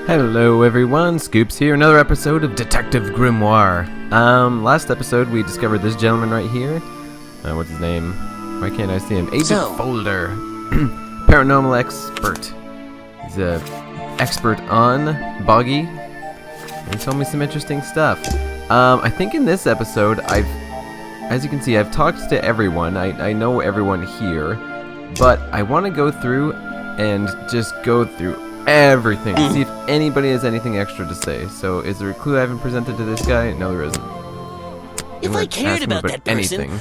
Hello everyone, Scoops here, another episode of Detective Grimoire. Last episode we discovered this gentleman right here. What's his name? Why can't I see him? Agent Folder. Paranormal expert. He's a expert on Boggy. And he told me some interesting stuff. I think in this episode, as you can see, I've talked to everyone. I know everyone here. But I want to go through and just go through everything. See if anybody has anything extra to say. So, is there a clue I haven't presented to this guy? No, there isn't. If I cared about that person... Anything.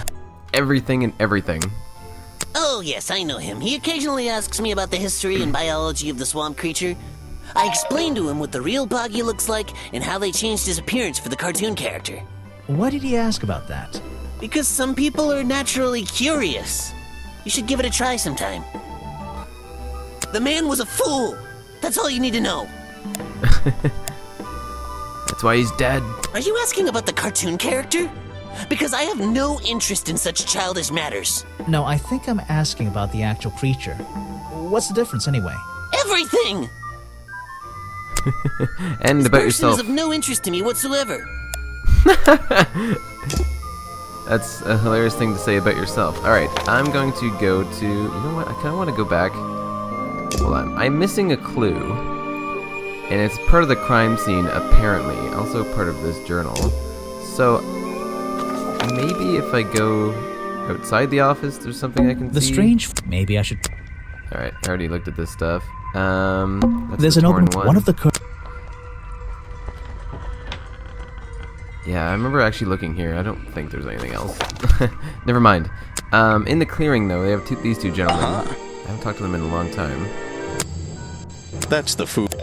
Everything and everything. Oh, yes, I know him. He occasionally asks me about the history and biology of the swamp creature. I explained to him what the real Boggy looks like and how they changed his appearance for the cartoon character. Why did he ask about that? Because some people are naturally curious. You should give it a try sometime. The man was a fool! That's all you need to know. That's why he's dead. Are you asking about the cartoon character? Because I have no interest in such childish matters. No, I think I'm asking about the actual creature. What's the difference anyway? Everything! And this about person yourself. is of no interest to me whatsoever. That's a hilarious thing to say about yourself. Alright, I'm going to go to... You know what? I kind of want to go back. Hold on. I'm missing a clue. And it's part of the crime scene, apparently. Also part of this journal. So, maybe if I go outside the office, there's something I can see? Maybe I should... Alright, I already looked at this stuff. There's an open one of the... Yeah, I remember actually looking here. I don't think there's anything else. Never mind. In the clearing, though, they have these two gentlemen. I haven't talked to them in a long time. That's the food.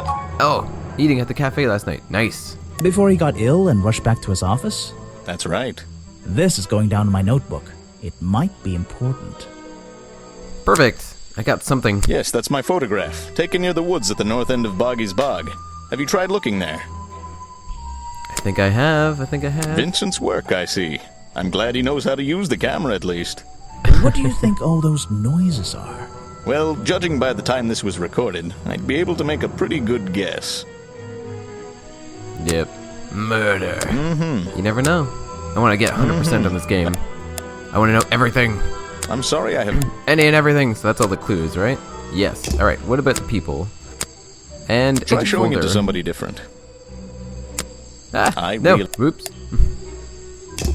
Oh, eating at the cafe last night. Nice. Before he got ill and rushed back to his office? That's right. This is going down in my notebook. It might be important. Perfect. I got something. Yes, that's my photograph, taken near the woods at the north end of Boggy's Bog. Have you tried looking there? I think I have. Vincent's work, I see. I'm glad he knows how to use the camera at least. What do you think all those noises are? Well, judging by the time this was recorded, I'd be able to make a pretty good guess. Yep. Murder. You never know. I want to get 100% on this game. I want to know everything. I'm sorry I have... Any and everything, so that's all the clues, right? Yes. Alright, what about the people? And try showing it to somebody different. No. Whoops.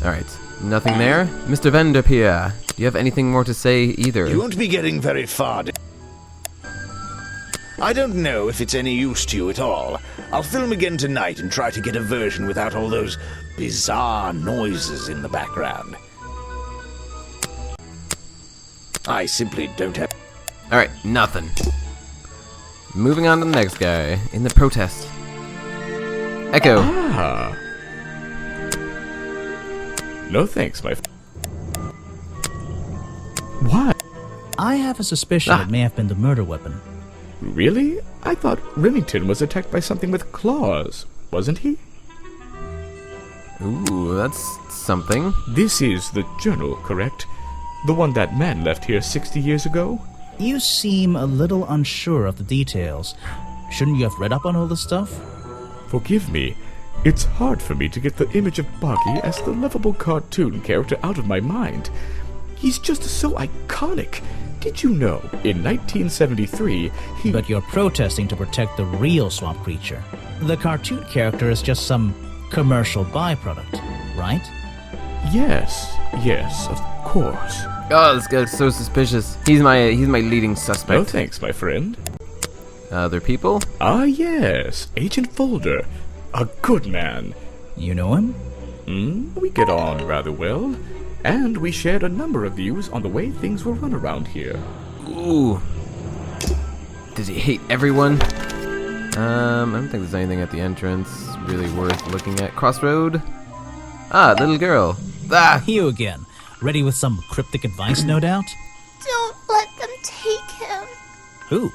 Alright. Nothing there. Mr. Vanderpeer, do you have anything more to say either? You won't be getting very far. I don't know if it's any use to you at all. I'll film again tonight and try to get a version without all those bizarre noises in the background. I simply don't have... Alright, nothing. Moving on to the next guy. In the protest. Echo. Ah. No thanks, my... What? I have a suspicion it may have been the murder weapon. Really? I thought Remington was attacked by something with claws, wasn't he? Ooh, that's something. This is the journal, correct? The one that man left here 60 years ago? You seem a little unsure of the details. Shouldn't you have read up on all this stuff? Forgive me. It's hard for me to get the image of Boggy as the lovable cartoon character out of my mind. He's just so iconic. Did you know, in 1973, he... But you're protesting to protect the real swamp creature. The cartoon character is just some commercial byproduct, right? Yes, of course. Oh, this guy's so suspicious. He's my leading suspect. No thanks, my friend. Other people? Ah, yes, Agent Folder. A good man. You know him? We get on rather well. And we shared a number of views on the way things were run around here. Ooh. Does he hate everyone? I don't think there's anything at the entrance really worth looking at. Crossroad? Ah, little girl. Ah! You again. Ready with some cryptic advice, no doubt? Don't let them take him. Who?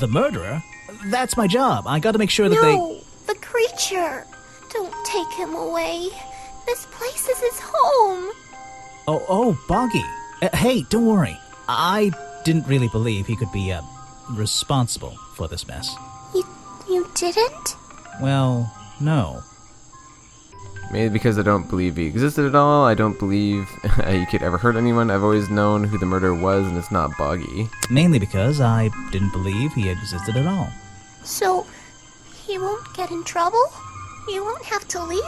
The murderer? That's my job. I gotta make sure that No, the creature. Don't take him away. This place is his home. Oh, Boggy. Hey, don't worry. I didn't really believe he could be, responsible for this mess. You didn't? Well, no. Maybe because I don't believe he existed at all. I don't believe he could ever hurt anyone. I've always known who the murderer was, and it's not Boggy. Mainly because I didn't believe he existed at all. So, he won't get in trouble? You won't have to leave?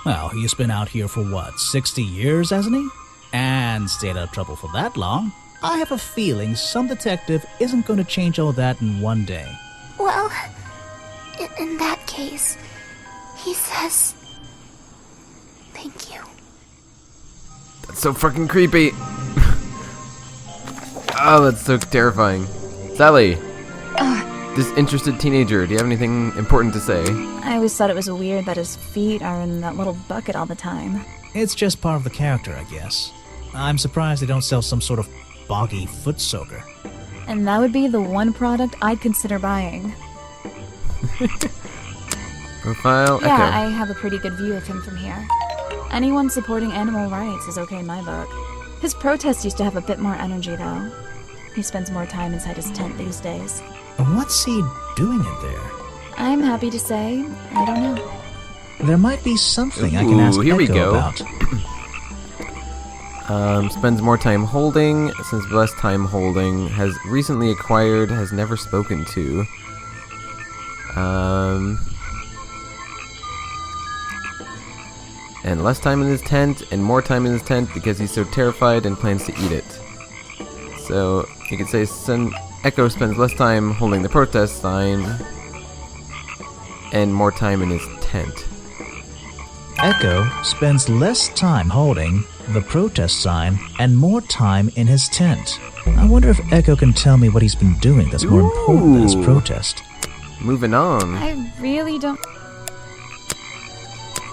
Well, he's been out here for what, 60 years, hasn't he? And stayed out of trouble for that long. I have a feeling some detective isn't going to change all that in one day. Well, in that case, he says... Thank you. That's so fucking creepy. Oh, that's so terrifying. Sally, disinterested teenager, do you have anything important to say? I always thought it was weird that his feet are in that little bucket all the time. It's just part of the character, I guess. I'm surprised they don't sell some sort of Boggy foot soaker. And that would be the one product I'd consider buying. Profile, Yeah, Echo. I have a pretty good view of him from here. Anyone supporting animal rights is okay in my book. His protest used to have a bit more energy, though. He spends more time inside his tent these days. What's he doing in there? I'm happy to say, I don't know. There might be something I can ask here we Echo go. about. Spends more time holding, since less time holding, has recently acquired, has never spoken to. And less time in his tent, and more time in his tent because he's so terrified and plans to eat it. So, you could say Echo spends less time holding the protest sign, and more time in his tent. Echo spends less time holding the protest sign and more time in his tent. I wonder if Echo can tell me what he's been doing that's more important than his Ooh. protest. Moving on. I really don't...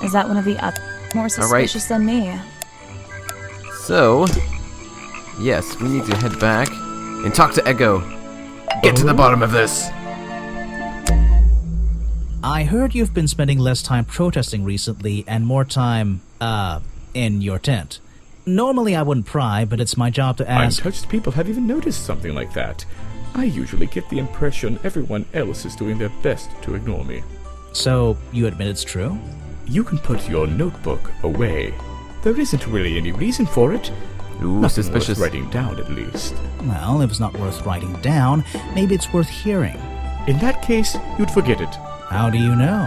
Is that one of the more suspicious than me? So, yes, we need to head back and talk to Echo. Get to the bottom of this. I heard you've been spending less time protesting recently and more time, in your tent. Normally I wouldn't pry, but it's my job to ask... Untouched people have even noticed something like that. I usually get the impression everyone else is doing their best to ignore me. So, you admit it's true? You can put your notebook away. There isn't really any reason for it. Ooh, Nothing suspicious. worth writing down, at least. Well, if it's not worth writing down, maybe it's worth hearing. In that case, you'd forget it. How do you know?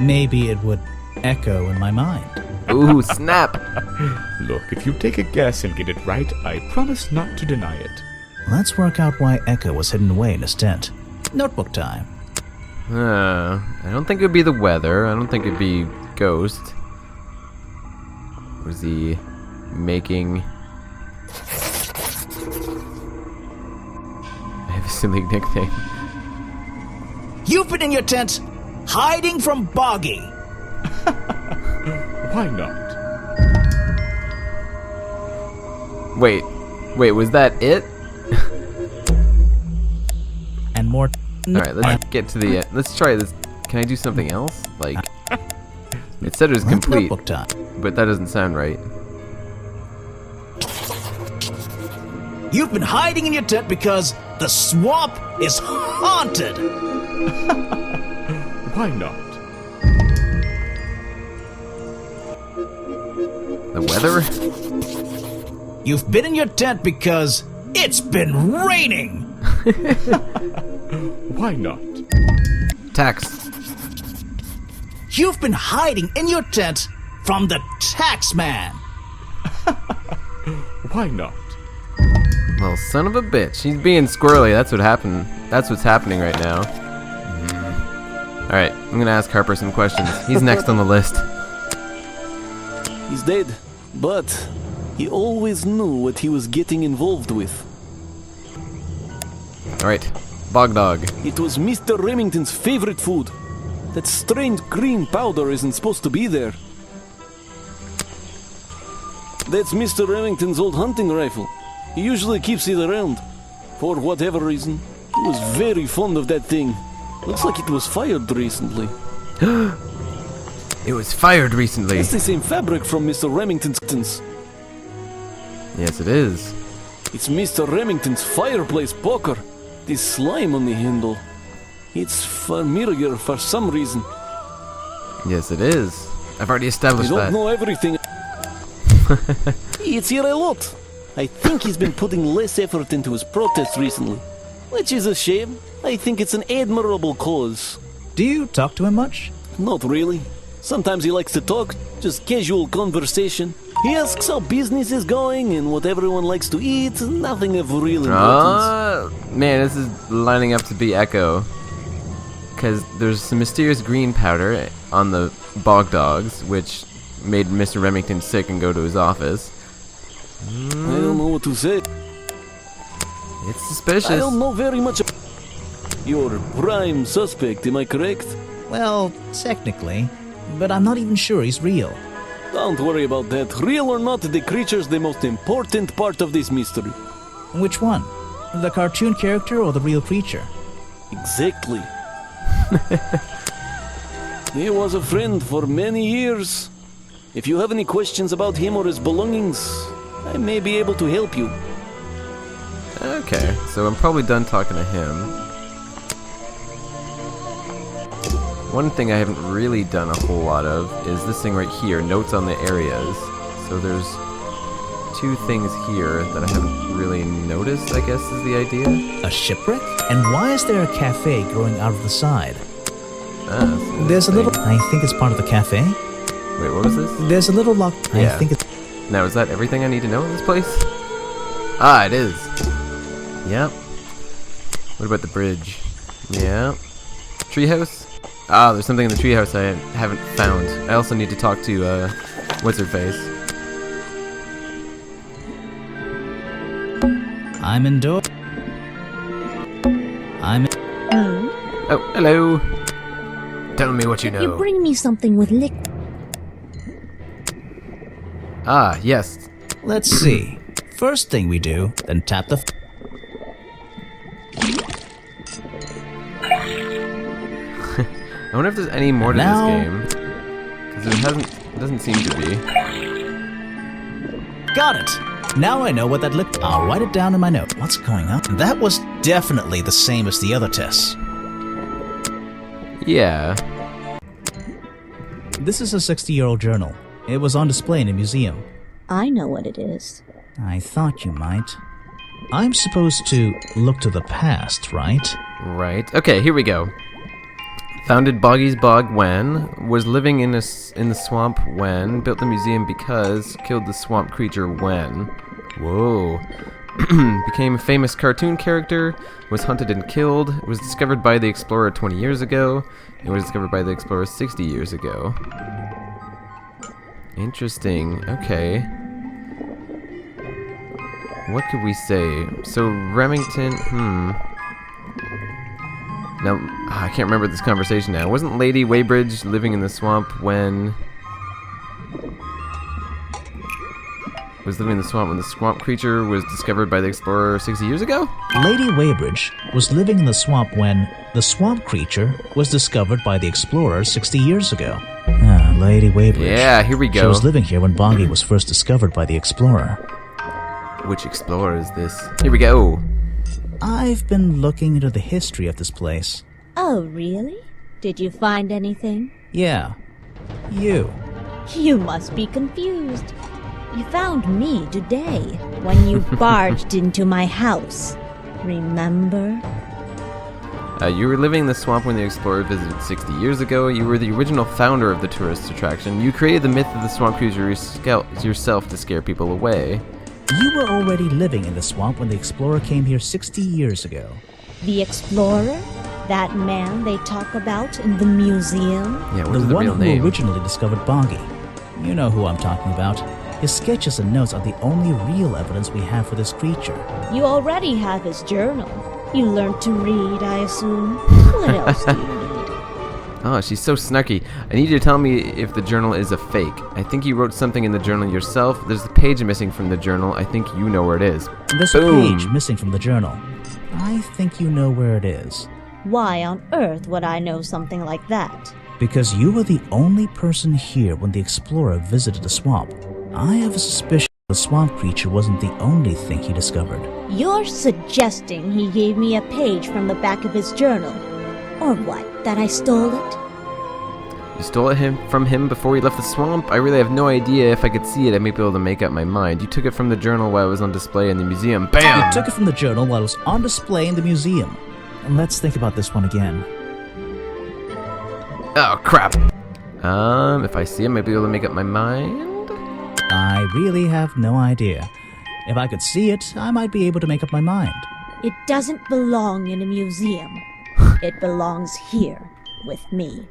Maybe it would echo in my mind. Ooh, snap. Look, if you take a guess and get it right, I promise not to deny it. Let's work out why Echo was hidden away in his tent. Notebook time. I don't think it would be the weather. I don't think it'd be Ghost. Was he making... I have a silly nickname. You've been in your tent, hiding from Boggy. Why not? Wait, was that it? And more... Alright, let's get to the... let's try this. Can I do something else? Like... It said it was complete, Notebook time. but that doesn't sound right. You've been hiding in your tent because the swamp is haunted. Why not? The weather? You've been in your tent because it's been raining. Why not? Tax. You've been hiding in your tent from the tax man. Why not? Well, son of a bitch. He's being squirrely. That's what happened. That's what's happening right now. Alright, I'm gonna ask Harper some questions. He's next on the list. He's dead, but he always knew what he was getting involved with. Alright, Bog Dog. It was Mr. Remington's favorite food. That strange green powder isn't supposed to be there. That's Mr. Remington's old hunting rifle. He usually keeps it around. For whatever reason. He was very fond of that thing. Looks like it was fired recently. It was fired recently. It's the same fabric from Mr. Remington's. Yes, it is. It's Mr. Remington's fireplace poker. This slime on the handle. It's familiar for some reason. Yes, it is. I've already I established don't that. know everything. It's here a lot. I think he's been putting less effort into his protests recently, which is a shame. I think it's an admirable cause. Do you talk to him much? Not really. Sometimes he likes to talk, just casual conversation. He asks how business is going and what everyone likes to eat, nothing of real importance. Man, this is lining up to be Echo. Because there's some mysterious green powder on the bog dogs, which made Mr. Remington sick and go to his office. I don't know what to say. It's suspicious. I don't know very much. You're prime suspect, am I correct? Well, technically, but I'm not even sure he's real. Don't worry about that. Real or not, the creature's the most important part of this mystery. Which one? The cartoon character or the real creature? Exactly. He was a friend for many years. If you have any questions about him or his belongings, I may be able to help you. Okay, so I'm probably done talking to him. One thing I haven't really done a whole lot of is this thing right here, notes on the areas. So there's two things here that I haven't really noticed, I guess is the idea. A shipwreck? And why is there a cafe growing out of the side? So There's a little... I think it's part of the cafe. Wait, what was this? There's a little lock... I Yeah. think it's... Now, is that everything I need to know in this place? Ah, it is. Yep. What about the bridge? Yeah. Treehouse? Ah, there's something in the treehouse I haven't found. I also need to talk to, what's-her-face. I'm indoors. Oh, hello. Tell me what you know. You bring me something with liquid. Ah, yes. Let's see. First thing we do, then tap the... I wonder if there's any more to Now- this game. Because it doesn't seem to be. Got it! Now I know what that looked... I'll write it down in my note. What's going on? That was definitely the same as the other tests. Yeah. This is a 60-year-old journal. It was on display in a museum. I know what it is. I thought you might. I'm supposed to look to the past, right? Right. Okay, here we go. Founded Boggy's Bog when, was living in the swamp when, built the museum because, killed the swamp creature when. Whoa. Became a famous cartoon character, was hunted and killed, was discovered by the explorer 20 years ago, and was discovered by the explorer 60 years ago. Interesting. Okay. What could we say? So, Remington, Now, I can't remember this conversation now. Wasn't Lady Weybridge living in the swamp when... Was living in the swamp when the swamp creature was discovered by the explorer 60 years ago? Lady Weybridge was living in the swamp when the swamp creature was discovered by the explorer 60 years ago. Ah, Lady Weybridge. Yeah, here we go. She was living here when Boggy was first discovered by the explorer. Which explorer is this? Here we go. I've been looking into the history of this place. Oh, really? Did you find anything? Yeah. You. You must be confused. You found me today when you barged into my house. Remember? You were living in the swamp when the explorer visited 60 years ago. You were the original founder of the tourist attraction. You created the myth of the swamp creature yourself to scare people away. You were already living in the swamp when the explorer came here 60 years ago. The explorer? That man they talk about in the museum? Yeah, The what's the one real who name? originally discovered Boggy. You know who I'm talking about. His sketches and notes are the only real evidence we have for this creature. You already have his journal. You learned to read, I assume. What else do you need? Oh, she's so snarky. I need you to tell me if the journal is a fake. I think you wrote something in the journal yourself. There's a page missing from the journal. I think you know where it is. There's a Boom. page missing from the journal. I think you know where it is. Why on earth would I know something like that? Because you were the only person here when the explorer visited the swamp. I have a suspicion the swamp creature wasn't the only thing he discovered. You're suggesting he gave me a page from the back of his journal. Or what, that I stole it? You stole it from him before he left the swamp? I really have no idea. If I could see it, I might be able to make up my mind. You took it from the journal while it was on display in the museum. BAM! You took it from the journal while it was on display in the museum. And let's think about this one again. Oh, crap. If I see it, I might be able to make up my mind. I really have no idea. If I could see it, I might be able to make up my mind. It doesn't belong in a museum. It belongs here, with me.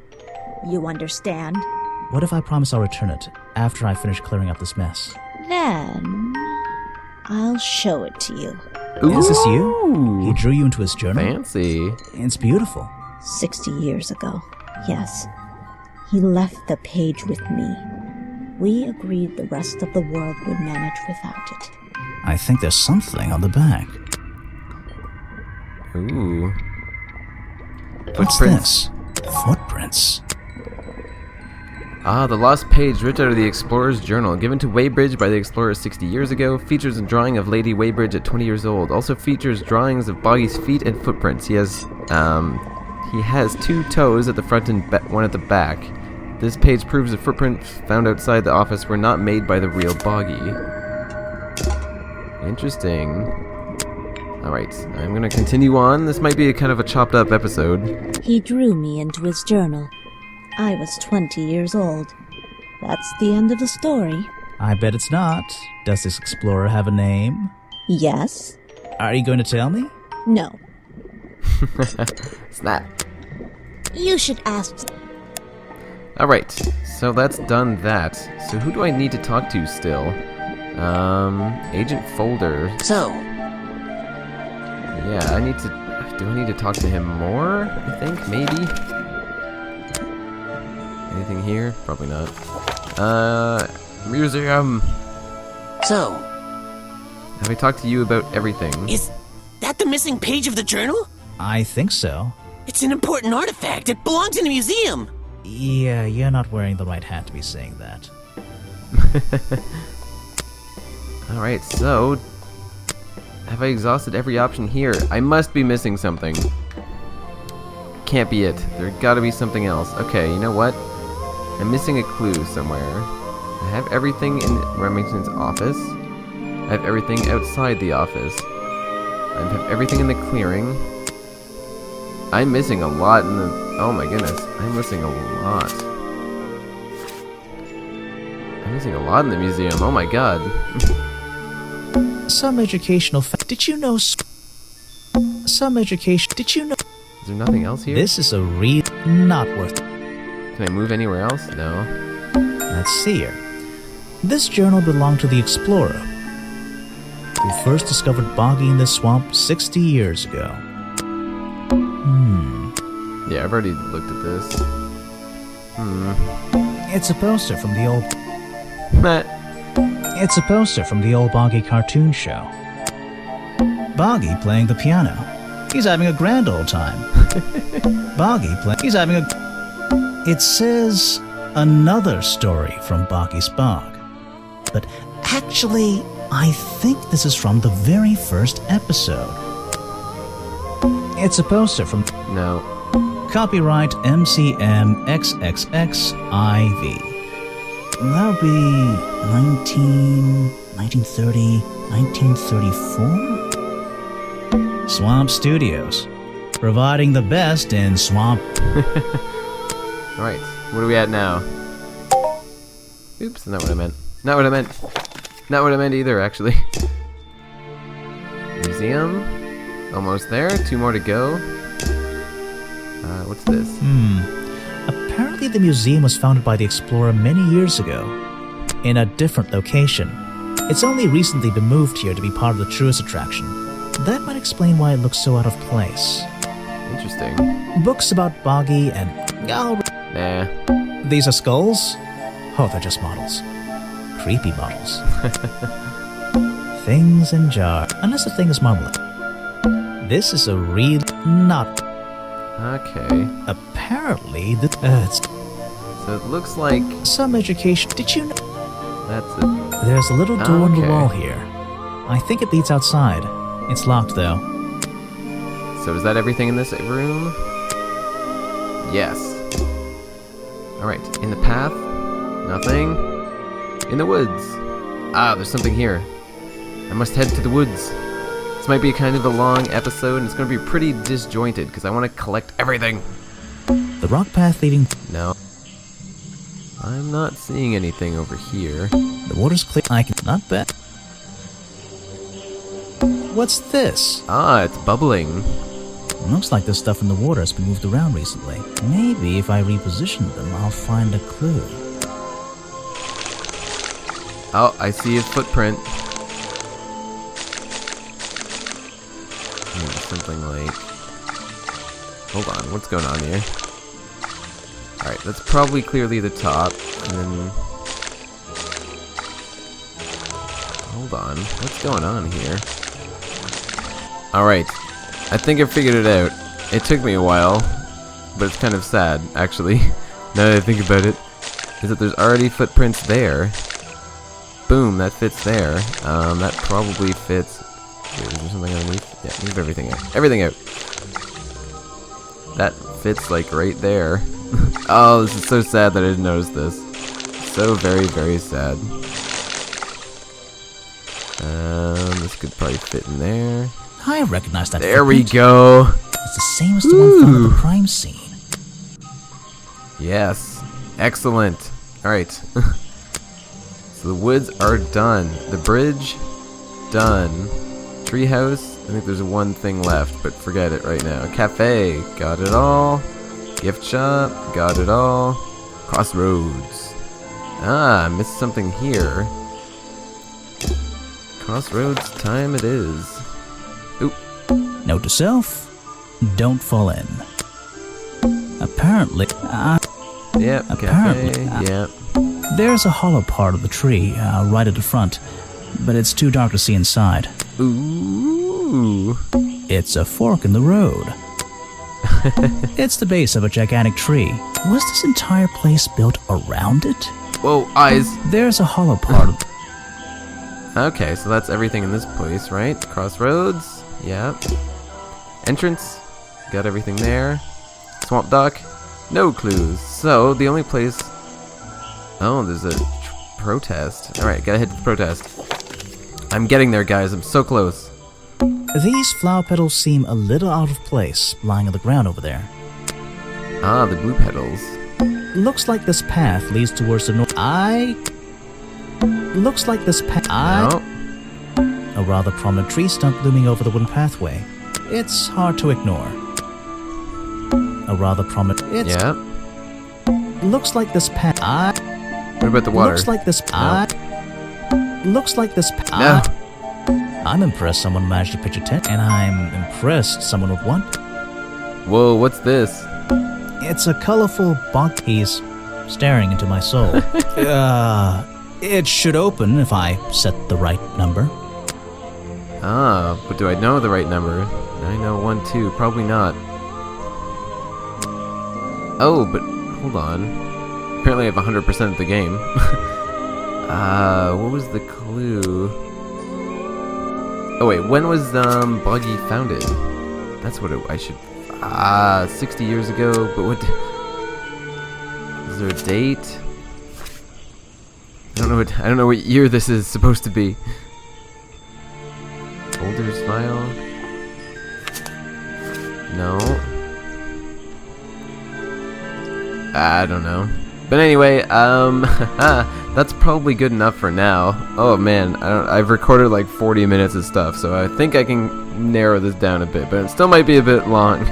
You understand? What if I promise I'll return it after I finish clearing up this mess? Then I'll show it to you. Ooh. Is this you? He drew you into his journal? Fancy. It's beautiful. 60 years ago, yes. He left the page with me. We agreed the rest of the world would manage without it. I think there's something on the back. Ooh. What's this? Footprints. Ah, the lost page ripped out of the explorer's journal, given to Weybridge by the explorer 60 years ago, features a drawing of Lady Weybridge at 20 years old. Also features drawings of Boggy's feet and footprints. He has 2 toes at the front and one at the back. This page proves the footprints found outside the office were not made by the real Boggy. Interesting. Alright, I'm gonna continue on. This might be a kind of a chopped up episode. He drew me into his journal. I was 20 years old. That's the end of the story. I bet it's not. Does this explorer have a name? Yes. Are you going to tell me? No. Snap. You should ask. Alright, so that's done that. So who do I need to talk to still? Agent Folder. So, Yeah, do I need to talk to him more? I think, maybe? Anything here? Probably not. Museum! so, Have I talked to you about everything? is that the missing page of the journal? I think so. It's an important artifact. It belongs in a museum. Yeah, you're not wearing the right hat to be saying that. Alright, so... have I exhausted every option here? I must be missing something. Can't be it. There gotta be something else. Okay, you know what? I'm missing a clue somewhere. I have everything in Remington's office. I have everything outside the office. I have everything in the clearing. I'm missing a lot in the... oh my goodness. I'm missing a lot. I'm missing a lot in the museum. Oh my god. Some educational Did you know... some education... Did you know... Is there nothing else here? This is a real... not worth... Can I move anywhere else? No. Let's see here. This journal belonged to the explorer, who first discovered Boggy in the swamp 60 years ago. Yeah, I've already looked at this. It's a poster from the old... Matt. It's a poster from the old Boggy cartoon show. Boggy playing the piano. He's having a grand old time. Boggy playing... he's having a... It says another story from Boggy's Bog. But actually, I think this is from the very first episode. It's a poster from... No. Copyright MCM XXXIV. That would be 1930, 1934? Swamp Studios. Providing the best in swamp... Alright, what are we at now? Oops, not what I meant. Not what I meant. Not what I meant either, actually. Museum? Almost there. 2 more to go. What's this? Apparently the museum was founded by the explorer many years ago, in a different location. It's only recently been moved here to be part of the tourist attraction. That might explain why it looks so out of place. Interesting. Books about Boggy and... oh, Nah. these are skulls? Oh, they're just models. Creepy models. Things in jar. Unless the thing is marmalade. This is a real... not... Okay. apparently the... So it looks like... some education... Did you know... that's it. there's a little door in the Okay. wall here. I think it leads outside. It's locked, though. So is that everything in this room? Yes. Alright, in the path. Nothing. In the woods. Ah, there's something here. I must head to the woods. This might be kind of a long episode, and it's going to be pretty disjointed, because I want to collect everything. The rock path leading... No. I'm not seeing anything over here. The water's clear. I can... Not bad. What's this? Ah, it's bubbling. Looks like the stuff in the water has been moved around recently. Maybe if I reposition them, I'll find a clue. Oh, I see a footprint. Maybe something like... Hold on, what's going on here? Alright, that's probably clearly the top, and then... Hold on, what's going on here? Alright, I think I figured it out. It took me a while, but it's kind of sad, actually, now that I think about it, is that there's already footprints there. Boom, that fits there. That probably fits... Wait, is there something underneath? Yeah, move everything out. Everything out! That fits, like, right there. Oh, this is so sad that I didn't notice this. So very, very sad. This could probably fit in there. I recognize that. There we footprint. go! It's the same as the one found at the crime scene. Yes. Excellent. Alright. So the woods are done. The bridge, done. Treehouse, I think there's one thing left, but forget it right now. Cafe, got it all. Gift shop, got it all. Crossroads. Ah, I missed something here. Crossroads time it is. Oop. Note to self, don't fall in. Apparently, Yep, apparently, cafe, yep. There's a hollow part of the tree right at the front, but it's too dark to see inside. Ooh. It's a fork in the road. It's the base of a gigantic tree. Was this entire place built around it? Whoa, eyes. There's a hollow part of... Okay, so that's everything in this place, right? Crossroads, yeah. Entrance, got everything there. Swamp dock, no clues. So, the only place... Oh, there's a protest. Alright, gotta head to the protest. I'm getting there, guys. I'm so close. These flower petals seem a little out of place, lying on the ground over there. Ah, the blue petals. Looks like this path leads towards the north. Looks like this path. No. A rather prominent tree stump looming over the wooden pathway. It's hard to ignore. A rather prominent. Yeah. Looks like this path. What about the water? Looks like this. Looks like this. No. I'm impressed someone managed to pitch a tent, and I'm impressed someone would want. Whoa, what's this? It's a colorful bog. He's staring into my soul. It should open if I set the right number. Ah, but do I know the right number? 9012, probably not. Oh, but hold on. Apparently I have 100% of the game. What was the clue? Oh wait, when was Boggy founded? That's what I should... 60 years ago, but what... Is there a date? I don't know what year this is supposed to be. Folder's file? No. I don't know. But anyway, that's probably good enough for now. Oh man, I've recorded like 40 minutes of stuff, so I think I can narrow this down a bit, but it still might be a bit long.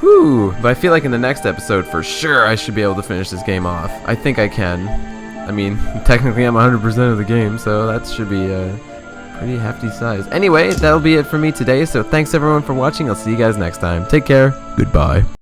Whew, but I feel like in the next episode, for sure, I should be able to finish this game off. I think I can. I mean, technically I'm 100% of the game, so that should be a pretty hefty size. Anyway, that'll be it for me today, so thanks everyone for watching. I'll see you guys next time. Take care. Goodbye.